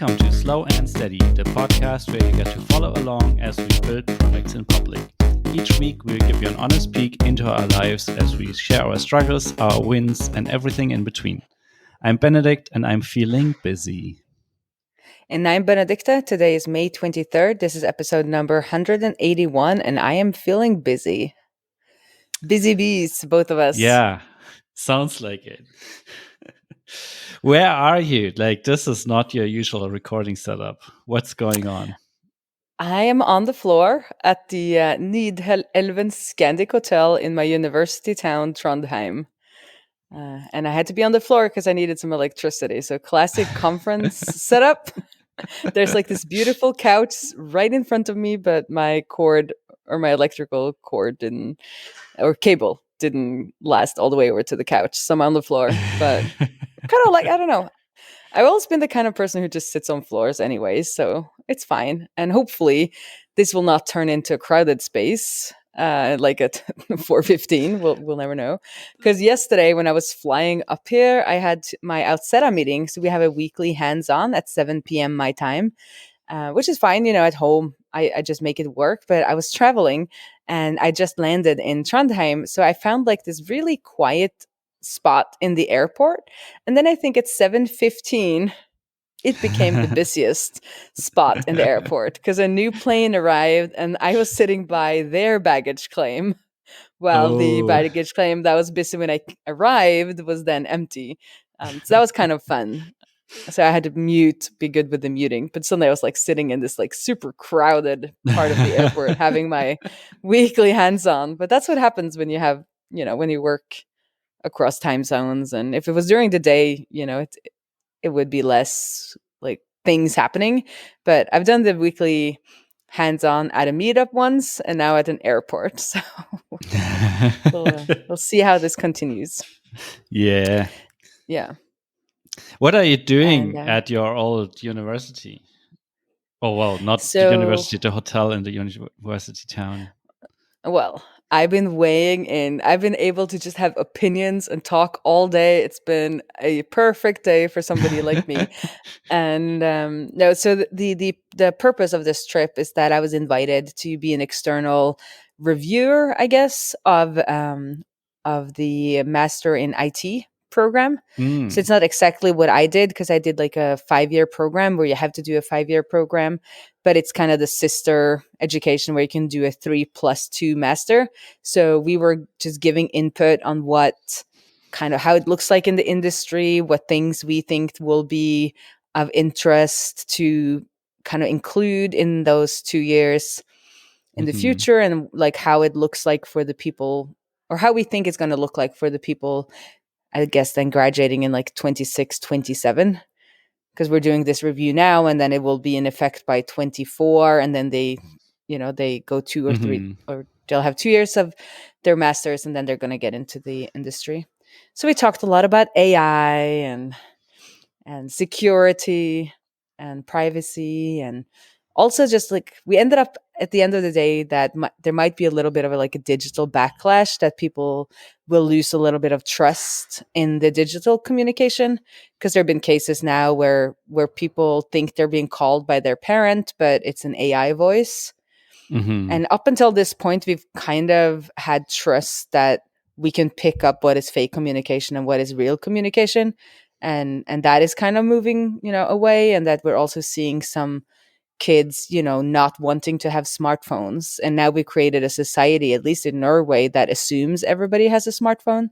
Welcome to Slow and Steady, the podcast where you get to follow along as we build products in public. Each week, we'll give you an honest peek into our lives as we share our struggles, our wins, and everything in between. I'm Benedikt, and I'm feeling busy. And I'm Benedicte. Today is May 23rd. This is episode number 181, and I am feeling busy. Busy bees, both of us. Yeah, sounds like it. Where are you? This is not your usual recording setup. What's going on? I am on the floor at the Nidelven Scandic Hotel in my university town, Trondheim. And I had to be on the floor because I needed some electricity. So classic conference setup. There's this beautiful couch right in front of me, but my cord or my electrical cord cable didn't last all the way over to the couch. So I'm on the floor, but kind of I don't know. I've always been the kind of person who just sits on floors anyways, so it's fine. And hopefully this will not turn into a crowded space like at 4:15. We'll never know. Because yesterday when I was flying up here, I had my Outseta meeting. So we have a weekly hands-on at 7 p.m. my time, which is fine. At home, I just make it work. But I was traveling and I just landed in Trondheim. So I found this really quiet spot in the airport. And then I think at 7:15, it became the busiest spot in the airport because a new plane arrived and I was sitting by their baggage claim while the baggage claim that was busy when I arrived was then empty. So that was kind of fun. So I had to be good with the muting. But suddenly I was sitting in this super crowded part of the airport having my weekly hands-on. But that's what happens when you have, when you work across time zones. And if it was during the day, it would be less things happening. But I've done the weekly hands-on at a meetup once and now at an airport. So we'll see how this continues. Yeah. Yeah. What are you doing at your old university? Oh, well, not the university, the hotel in the university town. Well, I've been weighing in. I've been able to just have opinions and talk all day. It's been a perfect day for somebody like me. And no, so the purpose of this trip is that I was invited to be an external reviewer, I guess, of the Master in IT program. So it's not exactly what I did because I did a 5-year program where you have to do a 5-year program, but it's kind of the sister education where you can do a 3+2 master. So we were just giving input on what kind of how it looks like in the industry, what things we think will be of interest to kind of include in those 2 years in the future, and how it looks like for the people, or how we think it's going to look like for the people, I guess, then graduating in 26, 27, because we're doing this review now and then it will be in effect by 24. And then they go 2 or 3, or they'll have 2 years of their masters and then they're going to get into the industry. So we talked a lot about AI and security and privacy, and also just we ended up at the end of the day that there might be a little bit of a digital backlash, that people will lose a little bit of trust in the digital communication, because there have been cases now where people think they're being called by their parent, but it's an AI voice. And up until this point, we've kind of had trust that we can pick up what is fake communication and what is real communication. And that is kind of moving, away, and that we're also seeing some kids, not wanting to have smartphones. And now we created a society, at least in Norway, that assumes everybody has a smartphone.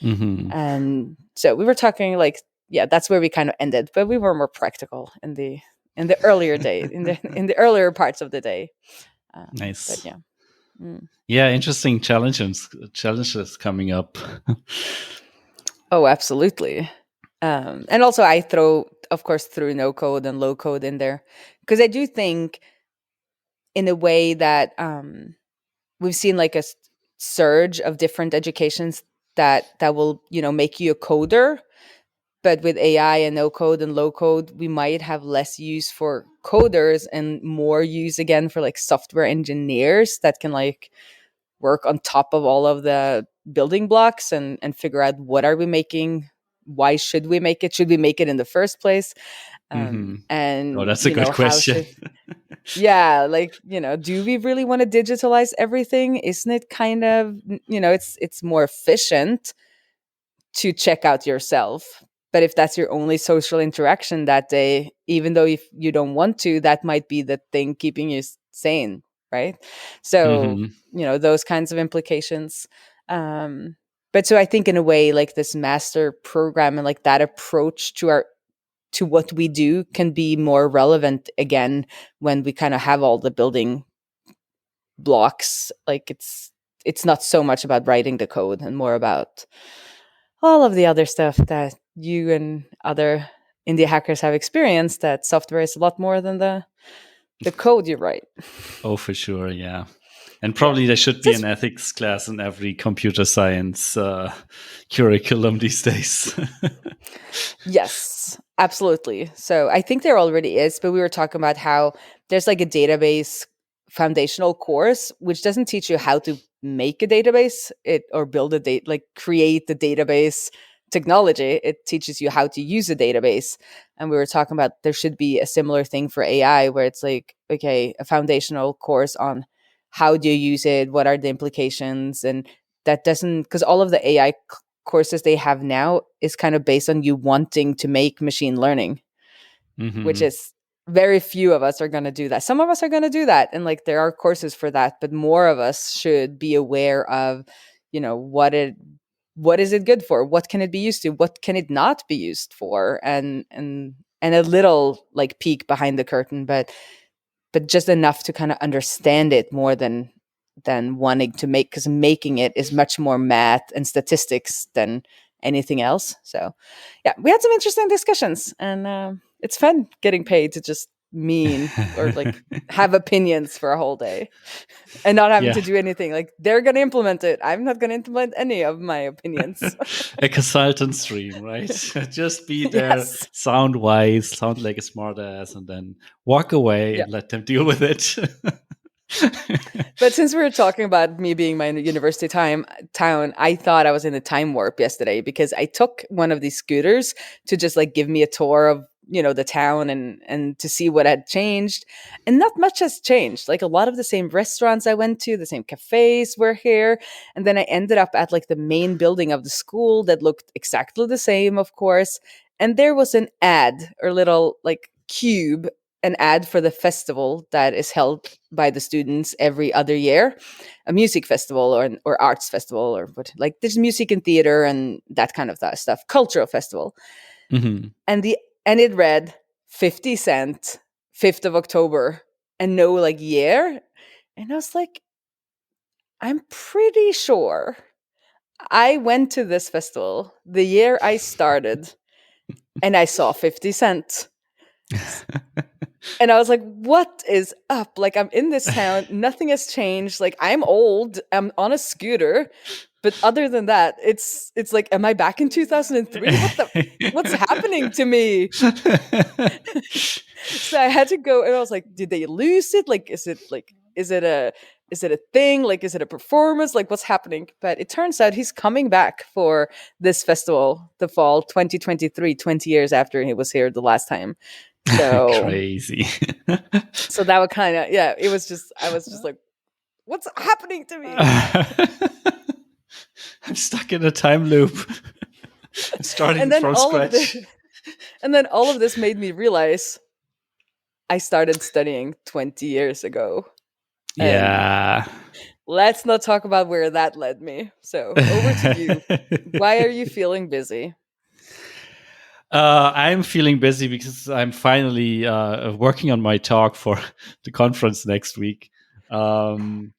And so we were talking that's where we kind of ended, but we were more practical in the earlier day, in the earlier parts of the day. Nice. But yeah. Yeah, interesting challenges coming up. Oh, absolutely. And also I throw no code and low code in there, because I do think in a way that we've seen a surge of different educations that will make you a coder. But with AI and no code and low code, we might have less use for coders and more use again for software engineers that can work on top of all of the building blocks and figure out what are we making, why should we make it, should we make it in the first place. Oh, And that's a good how question. should yeah, like, do we really want to digitalize everything? Isn't it kind of, it's more efficient to check out yourself. But if that's your only social interaction that day, even though if you don't want to, that might be the thing keeping you sane, right? So, Hmm. those kinds of implications. Um, but so I think in a way, like this master program and like that approach to what we do can be more relevant again when we kind of have all the building blocks. Like it's not so much about writing the code and more about all of the other stuff that you and other indie hackers have experienced, that software is a lot more than the code you write. Oh, for sure, yeah. And Yeah. probably there should be Just an ethics class in every computer science curriculum these days. yes, absolutely. So I think there already is, but we were talking about how there's like a database foundational course which doesn't teach you how to make a database or build a date like create the database technology. It teaches you how to use a database. And we were talking about there should be a similar thing for AI where it's like, okay, a foundational course on how do you use it, what are the implications, and that doesn't, because all of the AI courses they have now is kind of based on you wanting to make machine learning, which Hmm. is very few of us are going to do that. Some of us are going to do that, and like there are courses for that, but more of us should be aware of, what is it good for? What can it be used to? What can it not be used for? And a little like peek behind the curtain, but just enough to kind of understand it more than wanting to make, because making it is much more math and statistics than anything else. So yeah, we had some interesting discussions, and it's fun getting paid to just mean or like have opinions for a whole day and not having Yeah. to do anything. Like they're going to implement it, I'm not going to implement any of my opinions. A consultant stream, right? Just be there, Yes. sound wise, sound like a smart ass, and then walk away Yeah. and let them deal with it. But since we were talking about me being my university town, I thought I was in a time warp yesterday because I took one of these scooters to just like give me a tour of the town and to see what had changed, and not much has changed. Like a lot of the same restaurants I went to, the same cafes were here, and then I ended up at like the main building of the school that looked exactly the same, of course, and there was an ad or little like cube, an ad for the festival that is held by the students every other year, a music festival or arts festival, or what, like there's music and theater and that kind of stuff, cultural festival. Hmm. And it read 50 Cent, 5th of October, and no like year. And I was like, I'm pretty sure I went to this festival the year I started and I saw 50 Cent. And I was like, what is up? Like, I'm in this town, nothing has changed. Like, I'm old, I'm on a scooter. But other than that, it's like, am I back in 2003? What's happening to me? So I had to go, and I was like, did they lose it? Like, is it a thing? Like, is it a performance? Like, what's happening? But it turns out he's coming back for this festival, the fall 2023, 20 years after he was here the last time. So Crazy. so that would kind of, yeah, I was just like, what's happening to me? I'm stuck in a time loop. I'm starting And then from all of scratch. this and then all of this made me realize I started studying 20 years ago. And Yeah. let's not talk about where that led me. So over to you. Why are you feeling busy? I'm feeling busy because I'm finally working on my talk for the conference next week. Um,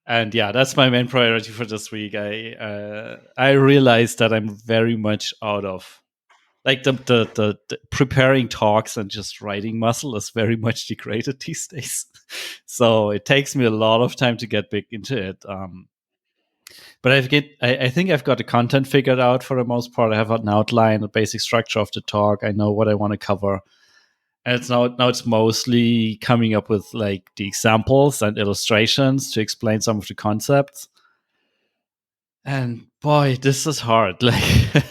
and yeah, that's my main priority for this week. I realized that I'm very much out of like the preparing talks and just writing muscle is very much degraded these days. So it takes me a lot of time to get big into it. But I think I've got the content figured out for the most part. I have an outline, a basic structure of the talk. I know what I want to cover. And now it's mostly coming up with like the examples and illustrations to explain some of the concepts. And boy, this is hard. Like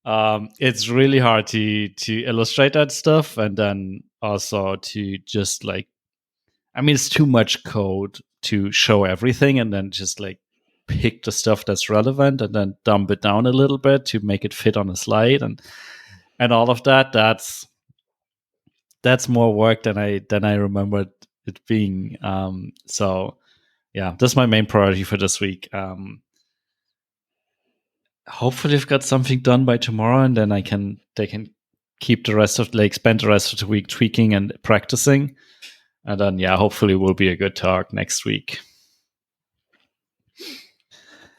it's really hard to illustrate that stuff, and then also to just like, I mean, it's too much code to show everything, and then just like pick the stuff that's relevant and then dump it down a little bit to make it fit on a slide, and all of that. That's more work than I remembered it being. So yeah, that's my main priority for this week. Hopefully I've got something done by tomorrow, and then they can keep the rest of like spend the rest of the week tweaking and practicing, and then yeah, hopefully it will be a good talk next week.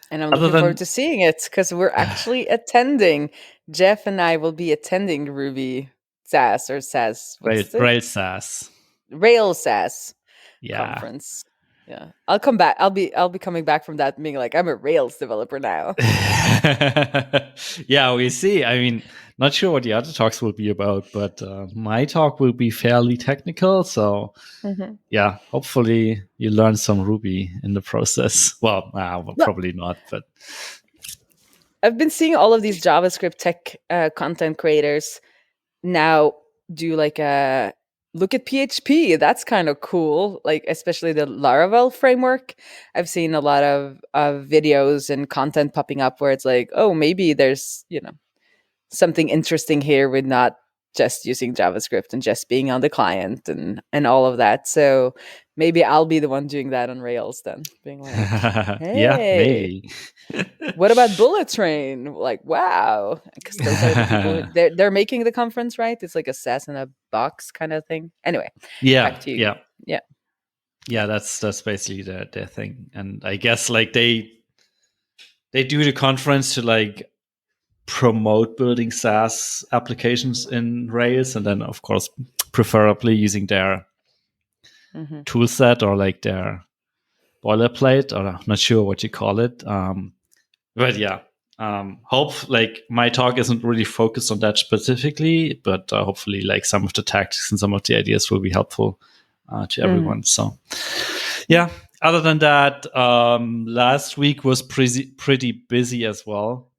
And I'm looking forward to seeing it because we're actually attending. Jeff and I will be attending Ruby SaaS or SaaS. Rails SaaS. Rails SaaS Conference. Yeah, I'll come back. I'll be coming back from that being like, I'm a Rails developer now. Yeah, we see. I mean, not sure what the other talks will be about, but my talk will be fairly technical. So yeah, hopefully you learn some Ruby in the process. Well, probably not, but I've been seeing all of these JavaScript tech content creators now do like a look at PHP. That's kind of cool. Like, especially the Laravel framework. I've seen a lot of videos and content popping up where it's like, oh, maybe there's, something interesting here with not just using JavaScript and just being on the client and all of that. So maybe I'll be the one doing that on Rails then, being like, hey, yeah, maybe. What about Bullet Train? Like, wow, because those are the people they're making the conference, right? It's like a SaaS in a box kind of thing. Anyway, back to you. Yeah. That's basically their thing, and I guess like they do the conference to like promote building SaaS applications in Rails, and then of course preferably using their tool set or like their boilerplate, or I'm not sure what you call it. But yeah, hope like my talk isn't really focused on that specifically, but hopefully like some of the tactics and some of the ideas will be helpful to everyone. So yeah, other than that, last week was pretty busy as well.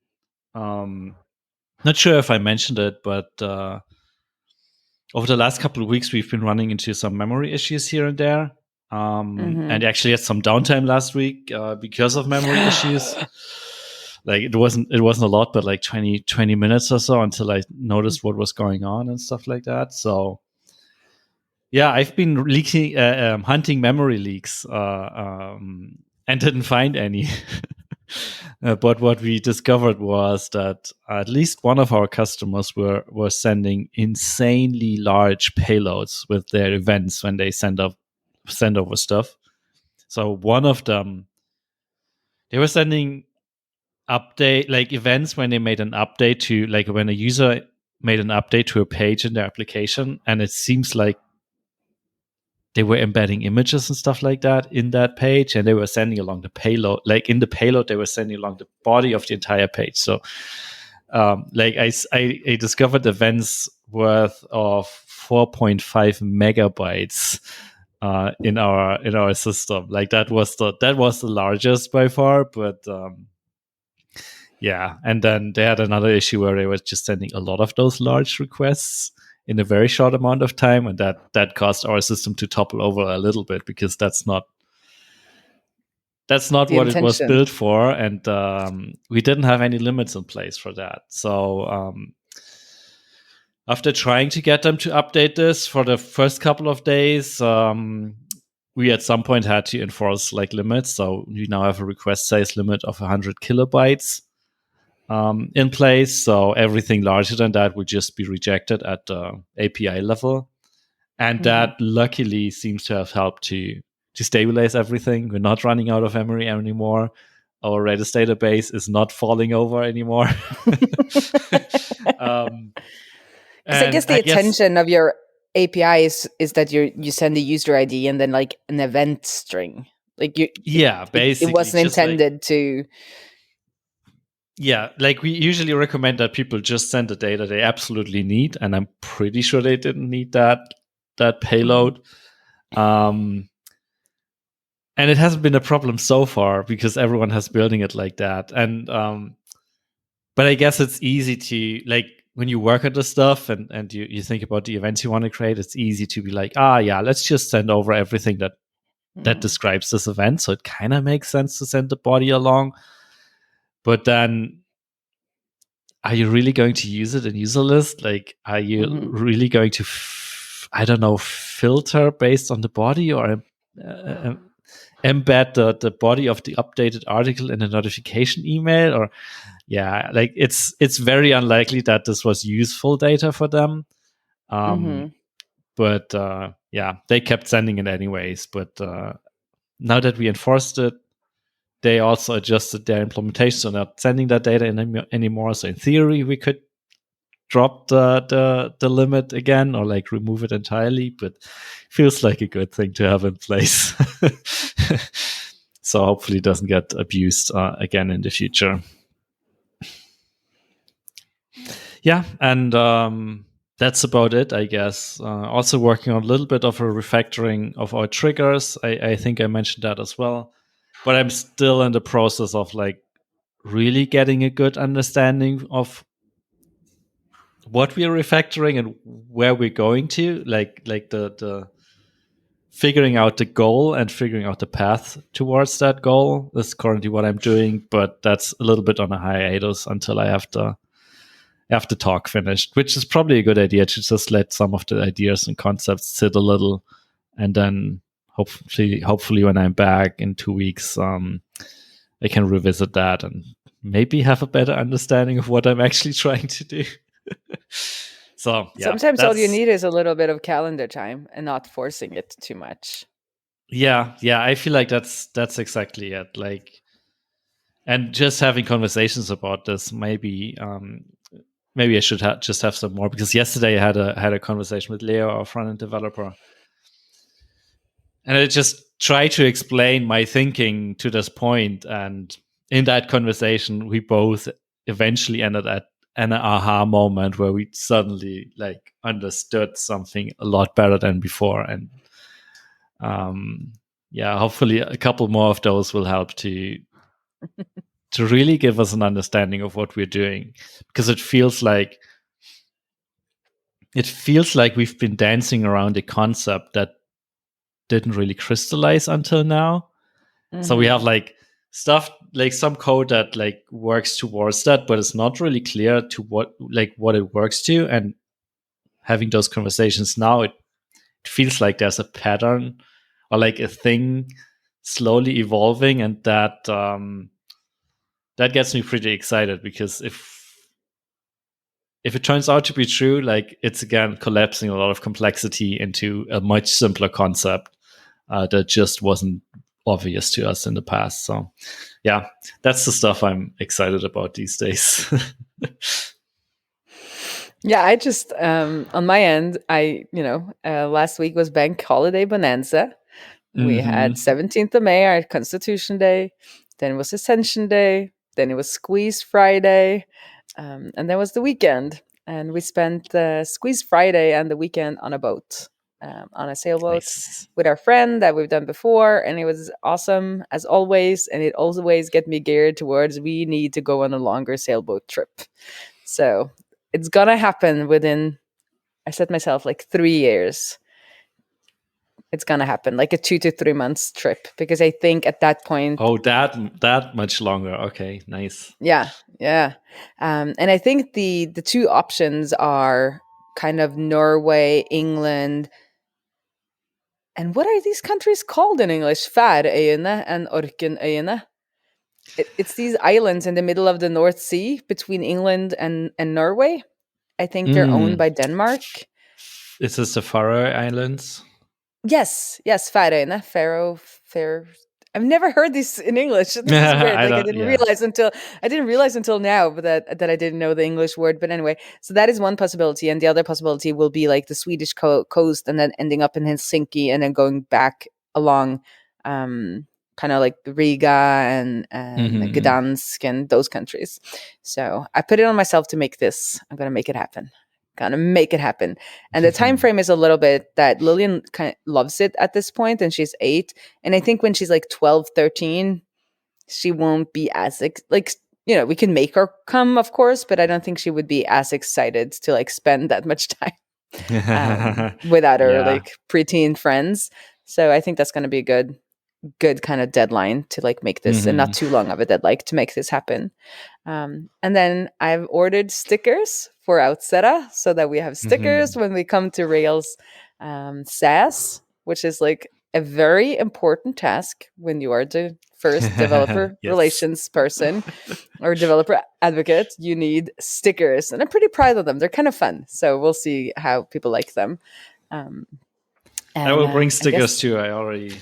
Not sure if I mentioned it, but over the last couple of weeks, we've been running into some memory issues here and there. And actually had some downtime last week because of memory issues. Like it wasn't a lot, but like 20 minutes or so until I noticed what was going on and stuff like that. So yeah, I've been hunting memory leaks and didn't find any. But what we discovered was that at least one of our customers were sending insanely large payloads with their events when they send over stuff. So one of them, they were sending update like events when they made an update to like when a user made an update to a page in their application, and it seems like they were embedding images and stuff like that in that page, and they were sending along the payload. Like in the payload, they were sending along the body of the entire page. So, like I discovered events worth of 4.5 megabytes in our system. Like that was the largest by far, but yeah. And then they had another issue where they were just sending a lot of those large requests in a very short amount of time, and that caused our system to topple over a little bit, because that's not what it was built for, and we didn't have any limits in place for that. So after trying to get them to update this for the first couple of days, we at some point had to enforce like limits. So we now have a request size limit of 100 kilobytes in place. So everything larger than that would just be rejected at the API level. And that luckily seems to have helped to stabilize everything. We're not running out of memory anymore. Our Redis database is not falling over anymore. Because I guess the intention of your API is that you send the user ID and then like an event string. Like basically, it wasn't intended to. Yeah, like we usually recommend that people just send the data they absolutely need, and I'm pretty sure they didn't need that payload. And it hasn't been a problem so far because everyone has building it like that. And But I guess it's easy to, like, when you work on the stuff and you think about the events you want to create, it's easy to be like, yeah, let's just send over everything that describes this event. So it kind of makes sense to send the body along. But then, are you really going to use it in Userlist? Like, are you really going to, I don't know, filter based on the body, or embed the body of the updated article in a notification email? Or yeah, like it's very unlikely that this was useful data for them. But yeah, they kept sending it anyways. But now that we enforced it, they also adjusted their implementation, so not sending that data in anymore. So in theory, we could drop the limit again, or like remove it entirely, but feels like a good thing to have in place. So hopefully it doesn't get abused again in the future. Yeah, and that's about it, I guess. Also working on a little bit of a refactoring of our triggers. I think I mentioned that as well. But I'm still in the process of like really getting a good understanding of what we're refactoring and where we're going to. Like the figuring out the goal and figuring out the path towards that goal is currently what I'm doing, but that's a little bit on a hiatus until I have the talk finished, which is probably a good idea to just let some of the ideas and concepts sit a little, and then hopefully when I'm back in 2 weeks, I can revisit that and maybe have a better understanding of what I'm actually trying to do. So yeah, sometimes all you need is a little bit of calendar time and not forcing it too much. Yeah, I feel like that's exactly it. Like, and just having conversations about this, maybe I should just have some more, because yesterday I had a conversation with Leo, our front end developer, and I just tried to explain my thinking to this point. And in that conversation, we both eventually ended at an aha moment where we suddenly like understood something a lot better than before. And yeah, hopefully a couple more of those will help to really give us an understanding of what we're doing, because it feels like we've been dancing around a concept that didn't really crystallize until now. So we have like stuff, like some code that like works towards that, but it's not really clear to what it works to. And having those conversations now, it feels like there's a pattern or like a thing slowly evolving, and that gets me pretty excited, because if it turns out to be true, like it's again collapsing a lot of complexity into a much simpler concept that just wasn't obvious to us in the past. So yeah, that's the stuff I'm excited about these days. Yeah, I just on my end, last week was Bank Holiday Bonanza. We had 17th of May, our Constitution Day. Then it was Ascension Day. Then it was Squeeze Friday. And then was the weekend. And we spent the Squeeze Friday and the weekend on a boat, on a sailboat Nice. with our friend that we've done before. And it was awesome, as always. And it always get me geared towards we need to go on a longer sailboat trip. So it's going to happen within, I set myself like 3 years. It's going to happen, like a 2 to 3 months trip, because I think at that point. Oh, that much longer. Okay, nice. Yeah. And I think the two options are kind of Norway, England, and what are these countries called in English? Færøyene and Orkneyøyene. It's these islands in the middle of the North Sea between England and Norway. I think they're owned by Denmark. Is this the Faroe Islands? Yes, Færøyene, Fair. I've never heard this in English. This is weird. Like I didn't realize until now, but that I didn't know the English word. But anyway, so that is one possibility, and the other possibility will be like the Swedish coast, and then ending up in Helsinki, and then going back along, kind of like Riga and Gdansk and those countries. So I put it on myself to make this. I'm gonna make it happen. And the time frame is a little bit that Lillian kind of loves it at this point, and she's 8. And I think when she's like 12, 13, she won't be as we can make her come, of course, but I don't think she would be as excited to like spend that much time without her Yeah. like preteen friends. So I think that's going to be a good kind of deadline to like make this, and not too long of a deadline to make this happen. And then I've ordered stickers for Outsera so that we have stickers when we come to Rails SaaS, which is like a very important task when you are the first developer Yes. relations person or developer advocate. You need stickers, and I'm pretty proud of them. They're kind of fun, so we'll see how people like them. Um, I and will bring I guess stickers too. I already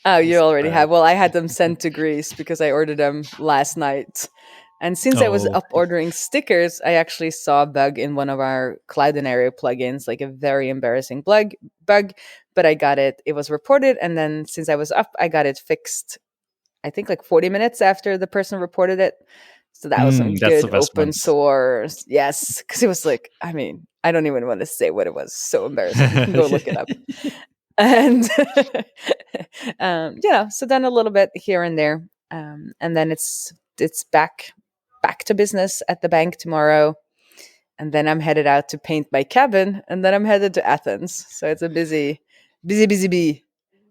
Oh, you placed the already bag. have. Well, I had them sent to Greece because I ordered them last night. And since I was Oh. up ordering stickers, I actually saw a bug in one of our Cloudinary plugins, like a very embarrassing bug, but I got it. It was reported. And then since I was up, I got it fixed, I think like 40 minutes after the person reported it. So that was some That's the good best open ones. source. Yes. Because it was like, I mean, I don't even want to say what it was. So embarrassing. You can go look it up. And so done a little bit here and there, and then it's back to business at the bank tomorrow, and then I'm headed out to paint my cabin, and then I'm headed to Athens. So it's a busy busy busy bee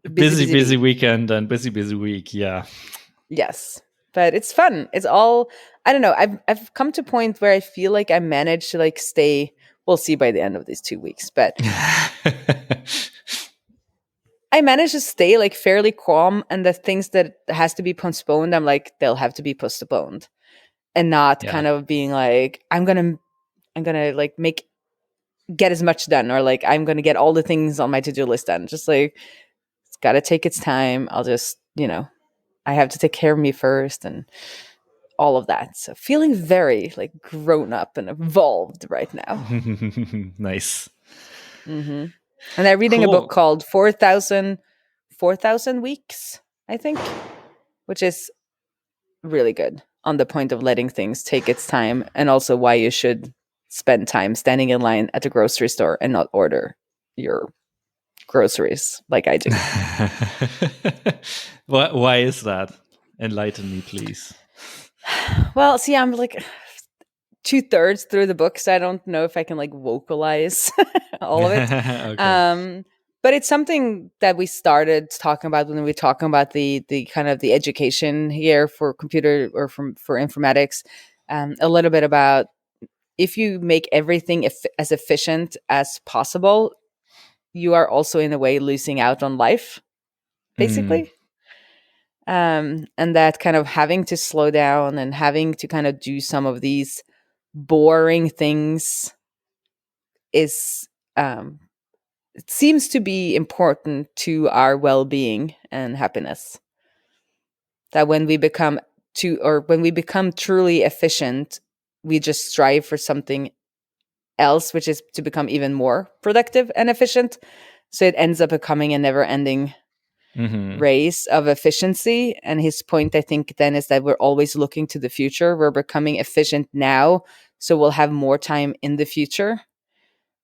busy Busy, busy busy bee. weekend and busy, busy week. Yeah. Yes, but it's fun. It's all, I don't know, I've come to a point where I feel like I managed to like stay, we'll see by the end of these 2 weeks, but I managed to stay like fairly calm, and the things that has to be postponed, I'm like, they'll have to be postponed, and not Yeah. kind of being like, I'm gonna like get as much done, or like I'm gonna get all the things on my to-do list done. Just like, it's gotta take its time. I'll just, I have to take care of me first, and all of that. So feeling very like grown up and evolved right now. Nice. hmm And I'm reading a book Cool. called 4,000 Weeks, I think, which is really good on the point of letting things take its time, and also why you should spend time standing in line at the grocery store and not order your groceries like I do. Why is that? Enlighten me, please. Well, see, I'm like 2/3 through the book, so I don't know if I can like vocalize all of it. Okay. Um, but it's something that we started talking about when we were talking about the kind of the education here for computer, or for informatics. A little bit about, if you make everything as efficient as possible, you are also in a way losing out on life, Mm. basically. And that kind of having to slow down and having to kind of do some of these boring things is, it seems to be important to our well-being and happiness. That when we become truly efficient, we just strive for something else, which is to become even more productive and efficient. So it ends up becoming a never-ending Hmm. race of efficiency. And his point, I think, then is that we're always looking to the future. We're becoming efficient now, so we'll have more time in the future.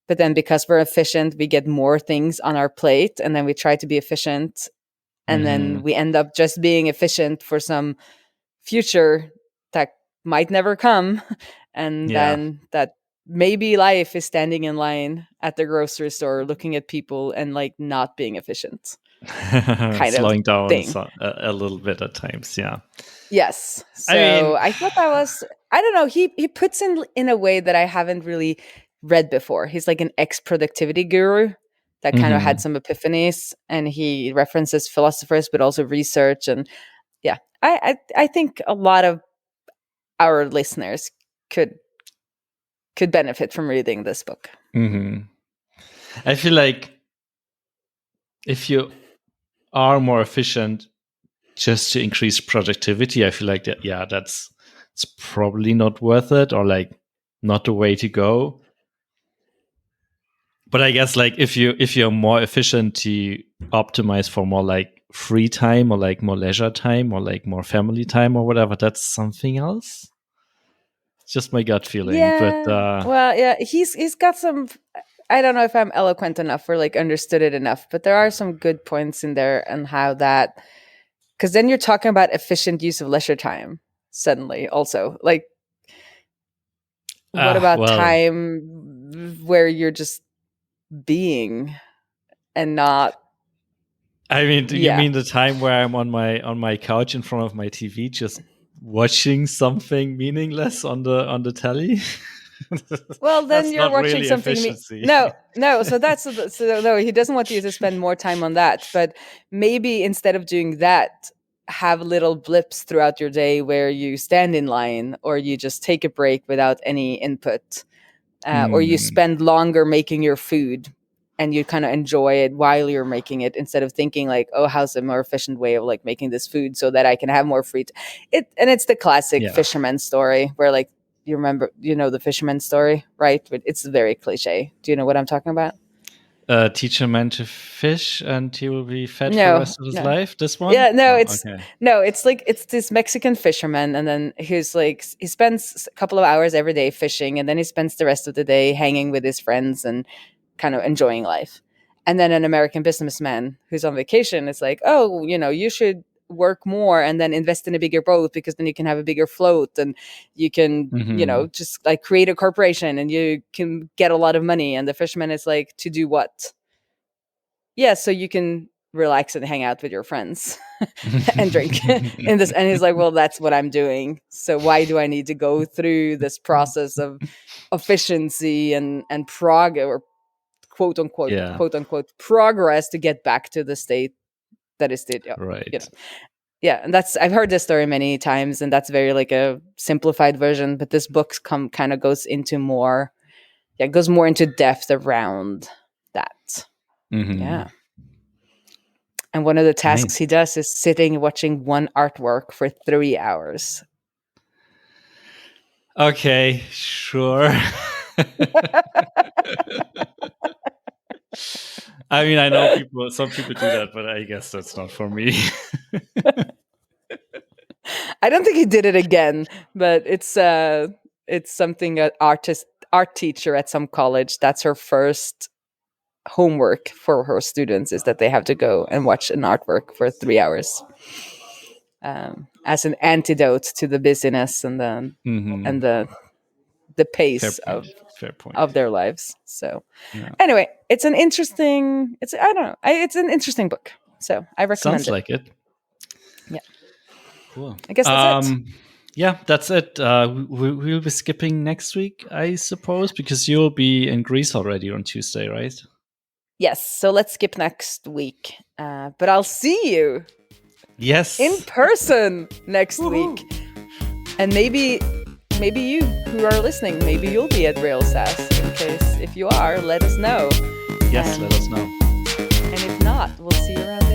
But then because we're efficient, we get more things on our plate, and then we try to be efficient, and Hmm. then we end up just being efficient for some future that might never come. And Yeah. then that maybe life is standing in line at the grocery store looking at people and like not being efficient kind of Slowing down thing. a little bit at times. Yeah. Yes. I So mean, I thought that was, I don't know, he puts in a way that I haven't really read before. He's like an ex-productivity guru that kind of had mhm. some epiphanies, and he references philosophers but also research. And yeah, I think a lot of our listeners could benefit from reading this book. Mhm. I feel like if you are more efficient just to increase productivity, I feel like that, yeah, it's probably not worth it, or like not the way to go. But I guess like if you're more efficient to optimize for more like free time, or like more leisure time, or like more family time, or whatever, that's something else. It's just my gut feeling. But Yeah. Well, yeah, he's got some, I don't know if I'm eloquent enough or like understood it enough, but there are some good points in there, and how that, because then you're talking about efficient use of leisure time. suddenly also? Like, what about Well, time where you're just being and not, I mean, do you yeah. mean the time where I'm on my couch in front of my TV, just watching something meaningless on the telly? Well, then That's you're not watching really something. efficiency. No. So so no. He doesn't want you to spend more time on that. But maybe instead of doing that, have little blips throughout your day where you stand in line, or you just take a break without any input, or you Mm, spend longer making your food, and you kind of enjoy it while you're making it, instead of thinking like, oh, how's a more efficient way of like making this food so that I can have more free And it's the classic yeah. fisherman story where, like, you know the fisherman story, right? But it's very cliche. Do you know what I'm talking about? Teach a man to fish and he will be fed for the No, rest of his no. life. This one? Yeah, no, Oh, it's okay. no, it's like, it's this Mexican fisherman, and then he's like, he spends a couple of hours every day fishing, and then he spends the rest of the day hanging with his friends and kind of enjoying life. And then an American businessman who's on vacation is like, oh, you should work more and then invest in a bigger boat, because then you can have a bigger float, and you can, Hmm. just like create a corporation and you can get a lot of money. And the fisherman is like, to do what? Yeah, so you can relax and hang out with your friends and drink in this. And he's like, well, that's what I'm doing, so why do I need to go through this process of efficiency and or Yeah, quote unquote progress to get back to the state that is the, you know right. yeah. And that's, I've heard this story many times, and that's very like a simplified version, but this book kind of goes into more, yeah, goes more into depth around that. Hmm. Yeah. And one of the tasks Nice. he does is sitting watching one artwork for 3 hours. Okay, sure. I mean, I know some people do that, but I guess that's not for me. I don't think he did it again, but it's something an art teacher at some college, that's her first homework for her students, is that they have to go and watch an artwork for 3 hours, as an antidote to the busyness and Hmm. the Fair pace point. of Fair point. their lives. So Yeah. anyway, it's an interesting, it's, I don't know, it's an interesting book, so I recommend Sounds it. like it. Yeah, Cool. I guess that's it. Yeah, that's it. We'll be skipping next week, I suppose, because you'll be in Greece already on Tuesday, right? Yes, so let's skip next week, but I'll see you in Yes. person next Woohoo. week. And maybe you who are listening, maybe you'll be at Rails SaaS. In case if you are, let us know. Yes, And let us know. if not, we'll see you around